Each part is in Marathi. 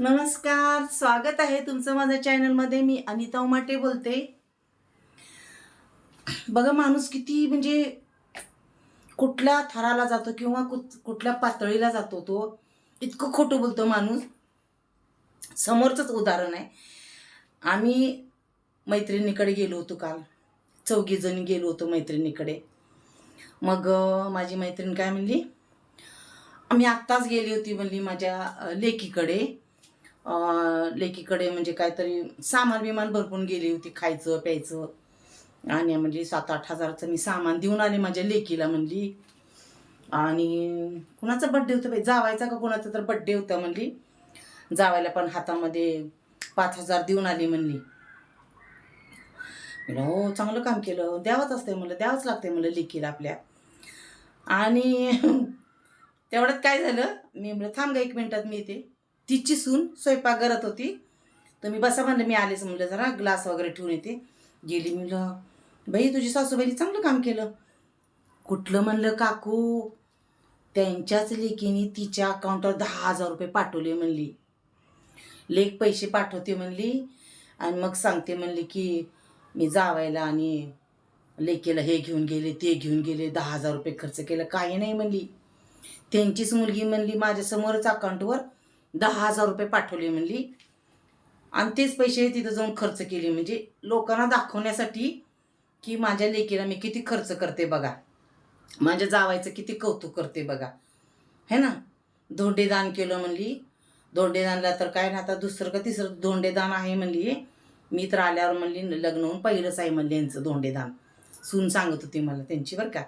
नमस्कार, स्वागत आहे तुमचं माझ्या चॅनलमध्ये. मी अनिता उमाटे बोलते. बघा, माणूस किती म्हणजे कुठल्या थराला जातो किंवा कुठल्या पातळीला जातो, तो इतकं खोटं बोलतो माणूस. समोरचंच उदाहरण आहे. आम्ही मैत्रिणीकडे गेलो होतो काल, 4 जणी गेलो होतो मैत्रिणीकडे. मग माझी मैत्रीण काय म्हणली, मी आत्ताच गेली होती म्हणली माझ्या लेकीकडे म्हणजे काहीतरी सामान बिमान भरपून गेली होती, खायचं प्यायचं. आणि म्हणजे 7-8 हजाराचं मी सामान देऊन आले माझ्या लेकीला म्हणली. आणि कुणाचा बड्डे होता बाई, जावायचा का कुणाचा तर बड्डे होता म्हणली. जावायला पण हातामध्ये 5,000 देऊन आली म्हणली. म्हणलं हो, चांगलं काम केलं, द्यावंच असतंय म्हणलं, द्यावंच लागतंय म्हणलं लेकीला आपल्या. आणि तेवढ्यात काय झालं, मी म्हणलं थांब गा 1 मिनिटात मी येते. तिची सून स्वयंपाक करत होती, तर मी बसा म्हणलं, मी आलेच म्हणलं, जरा ग्लास वगैरे ठेवून येते. गेली. म्हणलं बाई तुझी सासूबाईने चांगलं काम केलं. कुठलं म्हणलं काकू, त्यांच्याच लेकीने तिच्या अकाउंटवर 10,000 रुपये पाठवले म्हणली. लेक पैसे पाठवते म्हणली आणि मग सांगते म्हणली की मी जावायला आणि लेकीला हे घेऊन गेले ते घेऊन गेले, 10,000 रुपये खर्च केलं. काही नाही म्हणली, त्यांचीच मुलगी म्हणली माझ्यासमोरच अकाउंटवर 10,000 रुपये पाठवले म्हणली आणि तेच पैसे तिथं जाऊन खर्च केले. म्हणजे लोकांना दाखवण्यासाठी की माझ्या लेकीला मी किती खर्च करते बघा, माझ्या जावायचं किती कौतुक करते बघा, है ना. धोंडेदान केलं म्हणली. धोंडेदानला तर काय ना, आता दुसरं का तिसरं धोंडेदान आहे म्हणली. मी तर आल्यावर म्हणली लग्न होऊन पहिलंच आहे म्हणली यांचं धोंडेदान. सून सांगत होती मला त्यांची बरं का.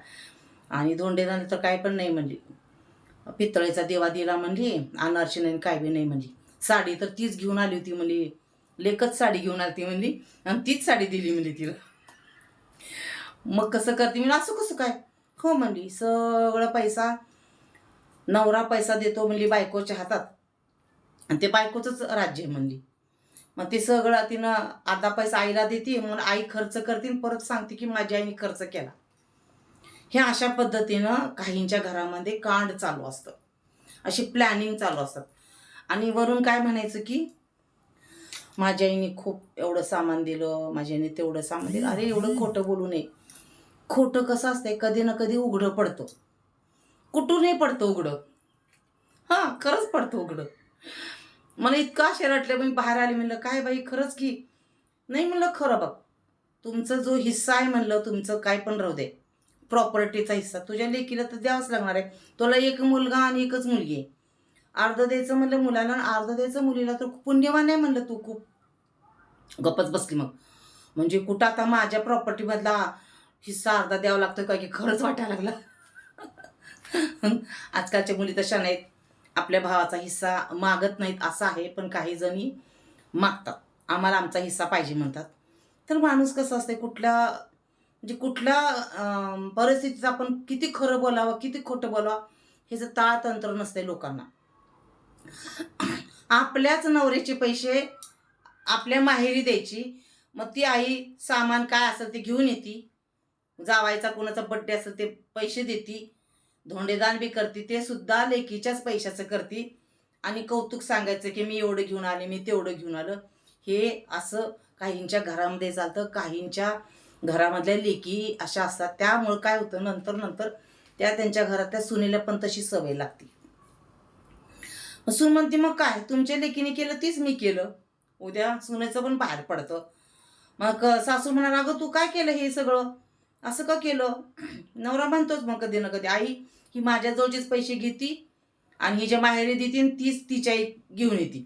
आणि धोंडेदान तर काय पण नाही म्हणली. पितळेचा देवा दिला म्हणली, अनारशी नाही काय बी नाही म्हणली. साडी तर तीच घेऊन आली होती म्हणली, लेकच साडी घेऊन आली ती म्हणली आणि तीच साडी दिली म्हणली तिला. मग कसं करते मी, असं कसं काय, हो म्हणली, सगळं पैसा नवरा पैसा देतो म्हणली बायकोच्या हातात आणि ते बायकोचंच राज्य म्हणली. मग ते सगळं तिनं अर्धा पैसा आईला देते, म्हणून आई खर्च करते परत सांगते की माझ्या आईने खर्च केला. हे अशा पद्धतीनं काहींच्या घरामध्ये कांड चालू असतं, अशी प्लॅनिंग चालू असतात. आणि वरून काय म्हणायचं की माझ्या आईने खूप एवढं सामान दिलं, माझ्या आईने तेवढं सामान दिलं. अरे एवढं खोटं बोलू नये. खोटं कसं असतंय, कधी ना कधी उघडं पडतं, कुठूनही पडतं उघडं. हां, खरंच पडतं उघडं. मला इतकं आश्चर्य वाटलं, मी बाहेर आले. म्हणलं काय बाई खरंच की, नाही म्हणलं खरं बघ, तुमचा जो हिस्सा आहे म्हणलं, तुमचं काय पण राहू दे, प्रॉपर्टीचा हिस्सा तुझ्या लेकीला तर द्यावाच लागणार आहे. तुला एक मुलगा आणि एकच मुलगी आहे. अर्ध द्यायचं म्हणलं मुलाला आणि अर्ध द्यायचं मुलीला, तर पुण्यवान आहे म्हणलं तू खूप. गप्पच बसली मग. म्हणजे कुठं आता माझ्या प्रॉपर्टीमधला हिस्सा अर्धा द्यावा लागतो का, की खरंच वाटायला लागलं. आजकालच्या मुली तशा नाहीत, आपल्या भावाचा हिस्सा मागत नाहीत असं आहे. पण काही जणी मागतात, आम्हाला आमचा हिस्सा पाहिजे म्हणतात. तर माणूस कसं असते, कुठल्या परिस्थितीत आपण किती खरं बोलावं किती खोटं बोलावं ह्याचं ताळतंत्र नसते लोकांना. आपल्याच नवऱ्याचे पैसे आपल्या माहेरी द्यायची, मग ती आई सामान काय असेल ते घेऊन येते. जावायचा कोणाचा बड्डे असेल ते पैसे देती, धोंडेदान बी करते, ते सुद्धा लेकीच्याच पैशाचं करते. आणि कौतुक सांगायचं की मी एवढं घेऊन आले, मी तेवढं घेऊन आलं. हे असं काहींच्या घरामध्ये चालतं. काहींच्या घरामधल्या लेकी अशा असतात. त्यामुळं काय होतं, नंतर नंतर त्यांच्या घरातल्या सुनेला पण तशी सवय लागते. सून म्हणते मग काय, तुमच्या लेकीने केलं तीच मी केलं. उद्या सुनेचं पण बाहेर पडतं. मग सासू म्हणाल अगं तू काय केलं हे सगळं, असं का केलं. नवरा म्हणतोच मग कधी ना कधी, आई ही माझ्याजवळचेच पैसे घेती आणि हिच्या माहेरी देते, तीच तिच्या घेऊन येते.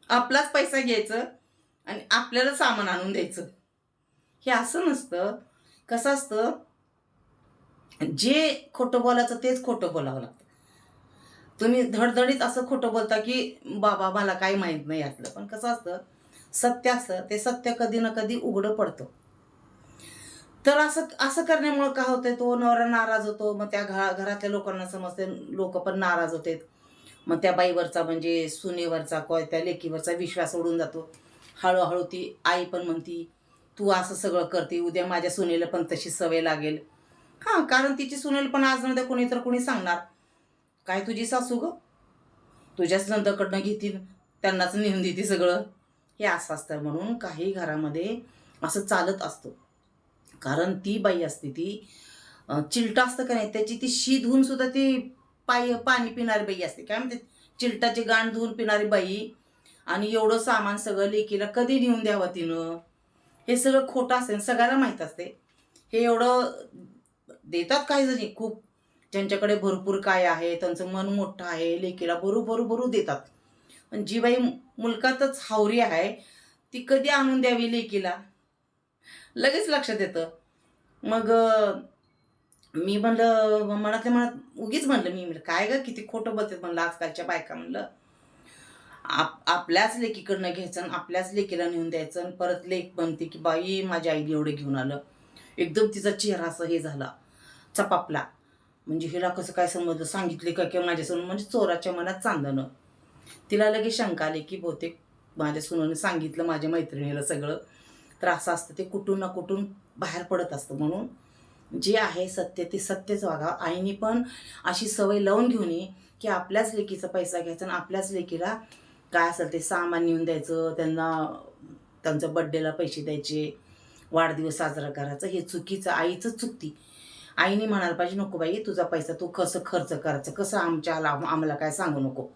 आपलाच पैसा घ्यायचं आणि आपल्याला सामान आणून द्यायचं. हे असं नसतं. कसं असतं, जे खोटं बोलायचं तेच खोटं बोलावं लागतं. तुम्ही धडधडीत असं खोटं बोलता की बाबा मला काही माहीत नाही यातलं. पण कसं असतं, सत्य असतं ते सत्य कधी ना कधी उघडं पडतं. तर असं असं करण्यामुळं काय होतंय, तो नवरा नाराज होतो. मग त्या घरातल्या लोकांना समजते, लोक पण नाराज होतात. मग त्या बाईवरचा म्हणजे सुनेवरचा त्या लेकीवरचा विश्वास उडून जातो. हळूहळू ती आई पण म्हणती तू असं सगळं करते, उद्या माझ्या सुनेला पण तशी सवय लागेल. हां, कारण तिची सुनेल पण आज नंतर कोणी सांगणार काय तुझी सासू गं तुझ्याच नंदकडनं घेतील, त्यांनाच नेऊन देते सगळं. हे असं असतं. म्हणून काही घरामध्ये असं चालत असतं. कारण ती बाई असते ती चिलटा असतं का नाही, त्याची ती शी धुवून सुद्धा ती पाणी पिणारी बाई असते. काय म्हणते, चिलटाची गाण धुवून पिणारी बाई. आणि एवढं सामान सगळं लेकीला कधी नेऊन द्यावं तिनं, हे सगळं खोटं असेल, सगळ्याला माहीत असते. हे एवढं देतात काही जणी, खूप ज्यांच्याकडे भरपूर काय आहे, त्यांचं मन मोठं आहे, लेकीला भरू देतात. पण जी बाई मुलकातच हावरी आहे, ती कधी आणून द्यावी लेकीला, लगेच लक्षात येतं. मग मी म्हणलं, मनातल्या मनात उगीच म्हणलं, मी म्हणलं काय ग किती खोटं बोलतात म्हणलं आजकालच्या बायका. म्हणलं आपल्याच लेकीकडनं घ्यायचं आणि आपल्याच लेकीला नेऊन द्यायचं. आणि परत लेक म्हणते की बाई माझ्या आईने एवढं घेऊन आलं. एकदम तिचा चेहरा असं हे झाला, चपापला. म्हणजे हिला कसं काय समजलं, सांगितले का किंवा माझ्या सून, म्हणजे चोराच्या मनात चांदणं. तिला लगेच शंका आली की बहुतेक माझ्या सुनाने सांगितलं माझ्या मैत्रिणीला सगळं. तर असं असतं, ते कुठून ना कुठून बाहेर पडत असतं. म्हणून जे आहे सत्य ते सत्यच वागा. आईने पण अशी सवय लावून घेऊन ये की आपल्याच लेकीचा पैसा घ्यायचा आणि आपल्याच लेकीला काय असेल ते सामान नेऊन द्यायचं, त्यांचं बड्डेला पैसे द्यायचे, वाढदिवस साजरा करायचा. हे चुकीचं, आईचंच चुकती. आईने म्हणायला पाहिजे नको बाई तुझा पैसा तू कसं खर्च करायचं, कसं आम्हाला काय सांगू नको.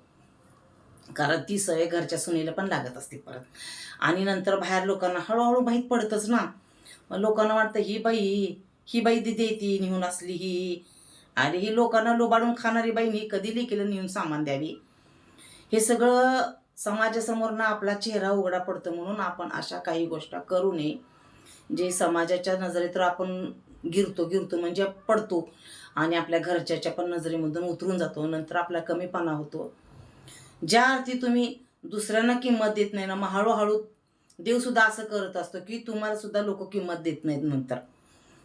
कारण ती सवय घरच्या सुनेला पण लागत असते परत. आणि नंतर बाहेर लोकांना हळूहळू माहीत पडतंच ना. लोकांना वाटतं ही बाई देती नेऊन असली ही. अरे ही लोकांना लोबाडून खाणारी बाईनी कधी लेकीला नेऊन सामान द्यावी. हे सगळं समाजासमोर ना आपला चेहरा उघडा पडतो. म्हणून आपण अशा काही गोष्टी करू नये जे समाजाच्या नजरेत आपण गिरतो म्हणजे पडतो. आणि आपल्या घरच्याच्या पण नजरेमधून उतरून जातो. नंतर आपला कमीपणा होतो. ज्या अर्थी तुम्ही दुसऱ्यांना किंमत देत नाही ना, मग हळूहळू देवसुद्धा असं करत असतो की तुम्हाला सुद्धा लोक किंमत देत नाहीत. नंतर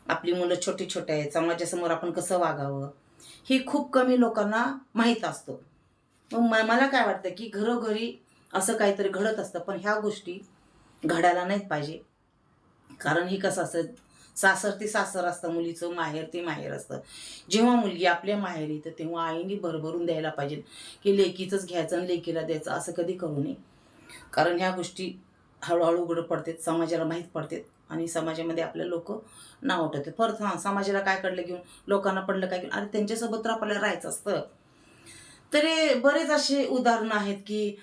आपली मुलं छोटी छोटे आहेत, समाजासमोर आपण कसं वागावं हे खूप कमी लोकांना माहीत असतं. मग मला काय वाटतं की घरोघरी असं काहीतरी घडत असतं. पण ह्या गोष्टी घडायला नाहीत पाहिजे. कारण ही कसं असतं, सासर ते सासर असतं, मुलीचं माहेर ते माहेर असतं. जेव्हा मुलगी आपल्या माहेर येतं तेव्हा आईने भरभरून द्यायला पाहिजे की लेकीचंच घ्यायचं आणि लेकीला द्यायचं, असं कधी करू नये. कारण ह्या गोष्टी हळूहळू उघड पडतात, समाजाला माहीत पडतात आणि समाजामध्ये आपल्या लोक नाव ठेवतात. परत समाजाला काय कळलं घेऊन, लोकांना पडलं काय घेऊन, अरे त्यांच्यासोबत तर आपल्याला राहायचं असतं. तरी बरेच असे उदाहरणं आहेत की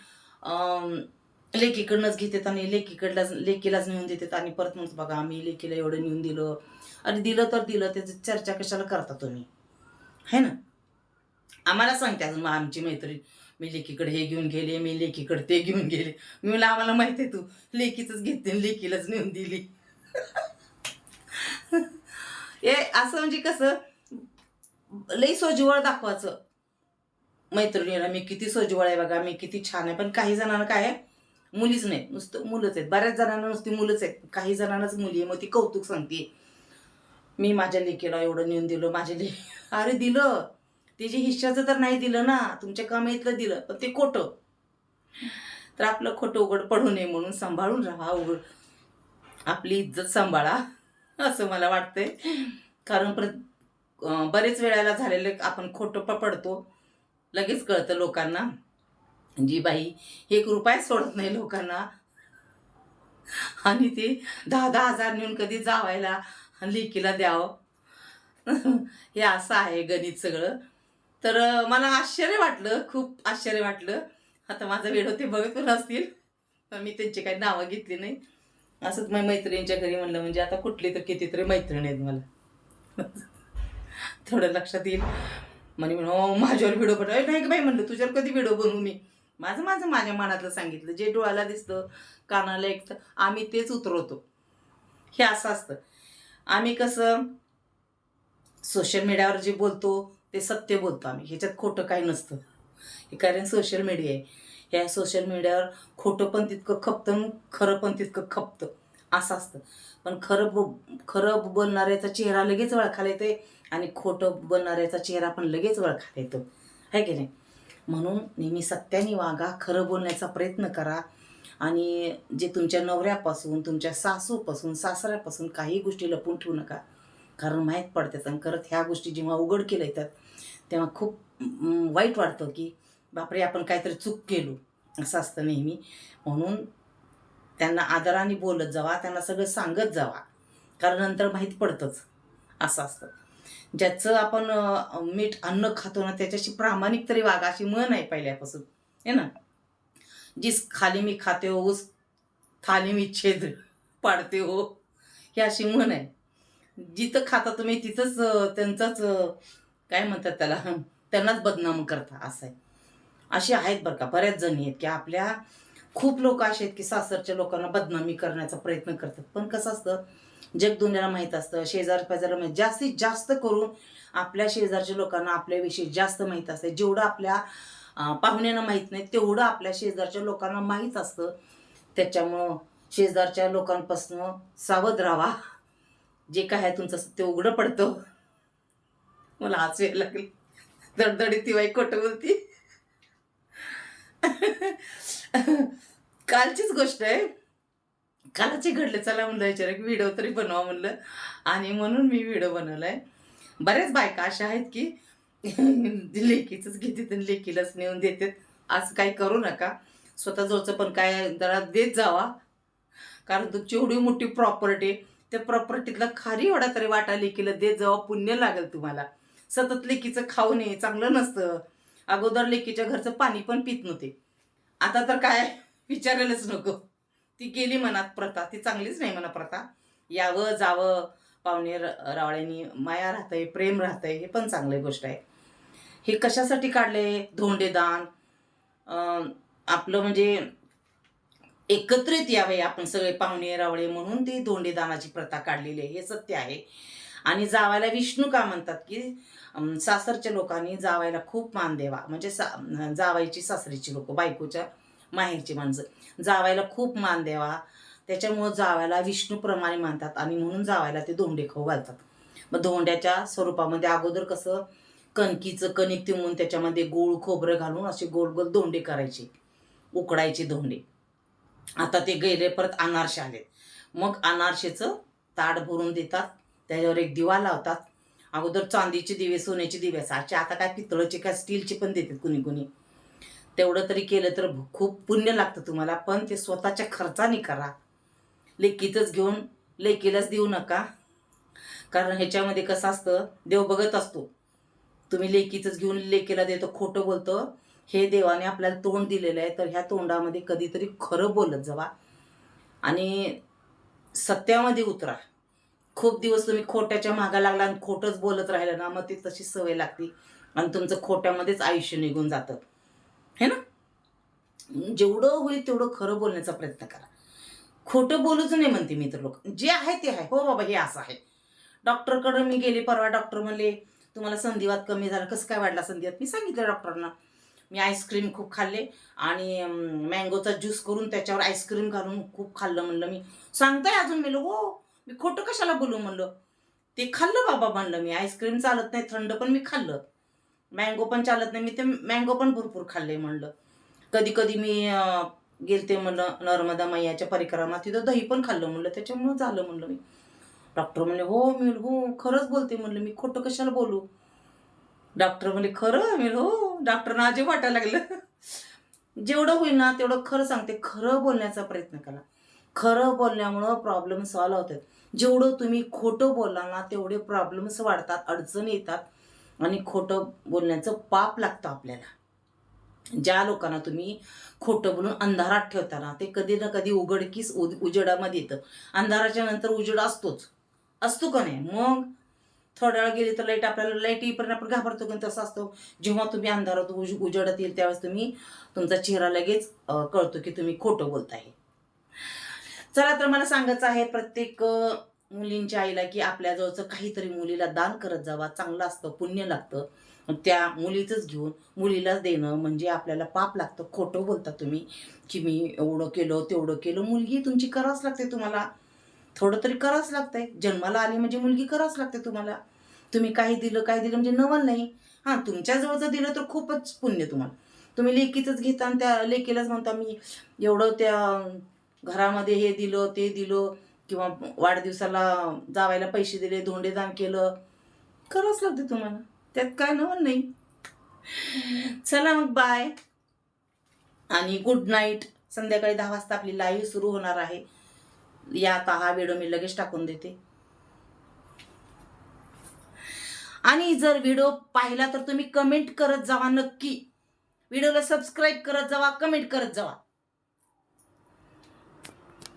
लेकीकडनंच घेतात आणि लेकीलाच नेऊन देतात. आणि परत म्हणतो बघा आम्ही लेकीला एवढं नेऊन दिलं. आणि दिलं तर दिलं, त्याची चर्चा कशाला करता तुम्ही, है ना. आम्हाला सांगते अजून आमची मैत्रीण, मी लेकीकडे हे घेऊन गेले, मी लेकीकडे ते घेऊन गेले. मी म्हणलं आम्हाला माहिती आहे तू लेकीचंच घेते लेकीलाच नेऊन दिली. हे असं म्हणजे कसं लई सोजवळ दाखवायचं मैत्रिणीला, मी किती सोजवळ आहे बघा, मी किती छान आहे. पण काही जणांना काय आहे, मुलीच नाही, नुसतं मुलंच आहेत. बऱ्याच जणांना नुसती मुलंच आहेत, काही जणांनाच मुली आहे. मग ती कौतुक सांगते, मी माझ्या लेकीला एवढं नेऊन दिलं, अरे दिलं, तिची हिश्श्याचं तर नाही दिलं ना, तुमच्या कमाईतलं दिलं, पण ते खोटं. तर आपलं खोटं उघड पडू नये म्हणून सांभाळून राहा, आपली इज्जत सांभाळा, असं मला वाटतंय. कारण बरेच वेळेला झालेलं आपण खोटं पडतो, लगेच कळतं लोकांना. जी बाई 1 रुपया सोडत नाही लोकांना आणि ते 10-10 हजार नेऊन कधी जावायला लेकीला द्यावं. हे असं आहे गणित सगळं. तर मला आश्चर्य वाटलं, खूप आश्चर्य वाटलं. आता माझा व्हिडिओ ते बघत पण असतील, पण मी त्यांची काही नावं घेतली नाही. असंच मग मैत्रिणींच्या घरी म्हणलं, म्हणजे आता कुठली तर कितीतरी मैत्रिणी आहेत मला. थोडं लक्षात येईल. म्हणे हो माझ्यावर व्हिडिओ बनव, नाही बाई म्हणलं तुझ्यावर कधी व्हिडिओ बनवू मी. माझ्या मनातलं सांगितलं, जे डोळ्याला दिसतं कानाला ऐकतं आम्ही तेच उतरवतो. हे असं असतं. आम्ही कसं सोशल मीडियावर जे बोलतो ते सत्य बोलतो आम्ही, ह्याच्यात खोटं काही नसतं. हे कारण सोशल मीडिया आहे. ह्या सोशल मीडियावर खोटं पण तितकं खपतं, खरं पण तितकं खपतं, असं असतं. पण खरं बोलणाऱ्याचा चेहरा लगेच ओळखायला येते आणि खोटं बोलणाऱ्याचा चेहरा पण लगेच ओळखायला येतो, आहे की नाही. म्हणून नेहमी सत्याने वागा, खरं बोलण्याचा प्रयत्न करा. आणि जे तुमच्या नवऱ्यापासून, तुमच्या सासूपासून, सासऱ्यापासून काही गोष्टी लपून ठेवू नका. कारण माहीत पडतात. आणि करत ह्या गोष्टी जेव्हा उघड केल्या येतात तेव्हा खूप वाईट वाटतं की बापरे आपण काहीतरी चूक केलो. असं असतं नेहमी. म्हणून त्यांना आदराने बोलत जावा, त्यांना सगळं सांगत जावा, कारण नंतर माहीत पडतंच. असं असतं. ज्याचं आपण मीठ अन्न खातो ना त्याच्याशी प्रामाणिक तरी वागा, अशी म्हण आहे पहिल्यापासून, है ना. जिस खाली मी खाते हो उस थाली मी छेद पाडते हो, ही अशी म्हण आहे. जिथं खाता तुम्ही तिथंच त्यांचाच काय म्हणतात त्याला त्यांनाच बदनाम करता, असं आहे. असे आहेत बरं का, बऱ्याच जणी आहेत की आपल्या खूप लोक असे आहेत की सासरच्या लोकांना बदनामी करण्याचा प्रयत्न करतात. पण कसं असतं, जग दुनियाला माहीत असतं, शेजार पाजाराला माहीत, जास्तीत जास्त करून आपल्या शेजारच्या लोकांना आपल्याविषयी जास्त माहीत असते. जेवढं आपल्या पाहुण्यांना माहीत नाही तेवढं आपल्या शेजारच्या लोकांना माहीत असतं. त्याच्यामुळं शेजारच्या लोकांपासून सावध राहा. जे काय आहे तुमचं ते उघडं पडतं. मला हसू यायला लागेल, दडदडी ती बाई खोटं बोलती. कालचीच गोष्ट आहे, कालचे घडले. चला म्हणलं विचार की व्हिडिओ तरी बनवा म्हणलं, आणि म्हणून मी व्हिडिओ बनवलाय. बऱ्याच बायका अशा आहेत की लेकीचंच घेतात आणि लेकीलाच नेऊन देतात. असं काही करू नका. स्वतःजवळचं पण काय जरा देत जावा, कारण तुमची एवढी मोठी प्रॉपर्टी, त्या प्रॉपर्टीतला खारी एवढा तरी वाटा लेकीला देत जावा, पुण्य लागेल तुम्हाला. सतत लेकीचं खाऊ नये, चांगलं नसतं. अगोदर लेकीच्या घरचं पाणी पण पित नव्हते, आता तर काय विचारायलाच नको. ती गेली मनात प्रथा, ती चांगलीच नाही म्हणा प्रथा. यावं जावं, पाहुणे रावळ्यांनी माया राहतंय, प्रेम राहतंय, हे पण चांगली गोष्ट आहे. हे कशासाठी काढले धोंडेदान? आपलं म्हणजे एकत्रित यावे आपण सगळे पाहुणे रावळे, म्हणून ती धोंडेदानाची प्रथा काढलेली आहे, हे सत्य आहे. आणि जावायला विष्णू का म्हणतात की सासरच्या लोकांनी जावायला खूप मान द्यावा. म्हणजे जावायची सासरीची लोक, बायकोच्या माहेरची माणसं जावायला खूप मान द्यावा. त्याच्यामुळं जावायला विष्णूप्रमाणे मानतात आणि म्हणून जावायला ते धोंडे खाऊ घालतात. मग धोंड्याच्या स्वरूपामध्ये अगोदर कसं कणकीचं कणिक तिळून त्याच्यामध्ये गोळ खोबरं घालून असे गोल गोल धोंडे करायचे, उकडायचे धोंडे. आता ते गेले, परत अनारसे आले. मग अनारशेचं ताट भरून देतात, त्याच्यावर एक दिवा लावतात. अगोदर चांदीचे दिवे, सोन्याचे दिवे असायचे, आता काय पितळाचे काय स्टीलचे पण देतात कुणी कुणी. तेवढं तरी केलं तर खूप पुण्य लागतं तुम्हाला. पण ते स्वतःच्या खर्चाने करा, लेकीतच घेऊन लेकीलाच देऊ नका. कारण ह्याच्यामध्ये कसं असतं, देव बघत असतो. तुम्ही लेकीतच घेऊन लेकीला देतो, खोटं बोलतो. हे देवाने आपल्याला तोंड दिलेलं आहे, तर ह्या तोंडामध्ये कधीतरी खरं बोलत जावा आणि सत्यामध्ये उतरा. खूप दिवस तुम्ही खोट्याच्या मागा लागला आणि खोटंच बोलत राहिलं ना, मग ती तशी सवय लागते आणि तुमचं खोट्यामध्येच आयुष्य निघून जातं, है ना. जेवढं होईल तेवढं खरं बोलण्याचा प्रयत्न करा. खोटं बोलूच नाही म्हणते मी तर. लोक जे आहे ते आहे. हो बाबा, हे असं आहे. डॉक्टरकडे मी गेले परवा, डॉक्टर म्हणले तुम्हाला संधिवात कमी झाला. कसं काय वाढला संधिवात? मी सांगितलं डॉक्टरांना, मी आईस्क्रीम खूप खाल्ले आणि मँगोचा ज्यूस करून त्याच्यावर आईस्क्रीम घालून खूप खाल्लं म्हणलं. मी सांगताय अजून? मी हो, मी खोटं कशाला बोलू म्हणलं. ते खाल्लं बाबा म्हणलं मी. आईस्क्रीम चालत नाही थंड, पण मी खाल्लं. मँगो पण चालत नाही, मी ते मँगो पण भरपूर खाल्ले म्हणलं. कधी कधी मी गेलते म्हणलं नर्मदा मैयाच्या परिक्रमा, तिथं दही पण खाल्लं म्हणलं, त्याच्यामुळं झालं म्हणलं मी. डॉक्टर म्हणले हो. मी हो खरंच बोलते म्हणलं, मी खोटं कशाला बोलू. डॉक्टर म्हणले खरं? मी हो. डॉक्टरना अजब वाटायला लागलं. जेवढं होईल ना तेवढं खरं सांगते. खरं बोलण्याचा प्रयत्न करा. खरं बोलण्यामुळं प्रॉब्लेम सॉल्व्ह होतात. जेवढं तुम्ही खोटं बोलला ना तेवढे प्रॉब्लेम्स वाढतात, अडचणी येतात आणि खोटं बोलण्याचं पाप लागतं आपल्याला. ज्या लोकांना तुम्ही खोटं बोलून अंधारात ठेवता ना, ते कधी ना कधी उघडकीस उजेडामध्ये येतं. अंधाराच्या नंतर उजेड असतोच, असतो का नाही? मग थोड्या वेळ गेली तर लाईट, आपल्याला लाईट येईपर्यंत आपण घाबरतो, पण तसं असतं. जेव्हा तुम्ही अंधारात उजेडात येईल त्यावेळेस तुम्ही तुमचा चेहरा लगेच कळतो की तुम्ही खोटं बोलताय. चला तर मला सांगायचं आहे प्रत्येक मुलींच्या आईला की आपल्याजवळचं काहीतरी मुलीला दान करत जावा. चांगलं असतं, पुण्य लागतं. त्या मुलीचंच घेऊन मुलीलाच देणं म्हणजे आपल्याला पाप लागतं. खोटं बोलता तुम्ही की मी एवढं केलं तेवढं केलं. मुलगी तुमची करावंच लागते तुम्हाला, थोडं तरी करावंच लागतंय. जन्माला आली म्हणजे मुलगी करावंच लागते तुम्हाला. तुम्ही काही दिलं म्हणजे नवल नाही. हां, तुमच्याजवळचं दिलं तर खूपच पुण्य तुम्हाला. तुम्ही लेकीचंच घेता आणि त्या लेकीलाच म्हणता मी एवढं त्या घरामध्ये हे दिलं ते दिलं, किंवा वाढदिवसाला जावायला पैसे दिले, धोंडेदान केलं. करावंच लागते तुम्हाला, त्यात काय नवल नाही. चला मग बाय. आणि गुड नाईट. संध्याकाळी 10 वाजता आपली लाईव्ह सुरू होणार आहे. या आता हा व्हिडिओ मी लगेच टाकून देते. आणि जर व्हिडिओ पाहिला तर तुम्ही कमेंट करत जावा नक्की. व्हिडिओला सबस्क्राईब करत जावा, कमेंट करत जावा.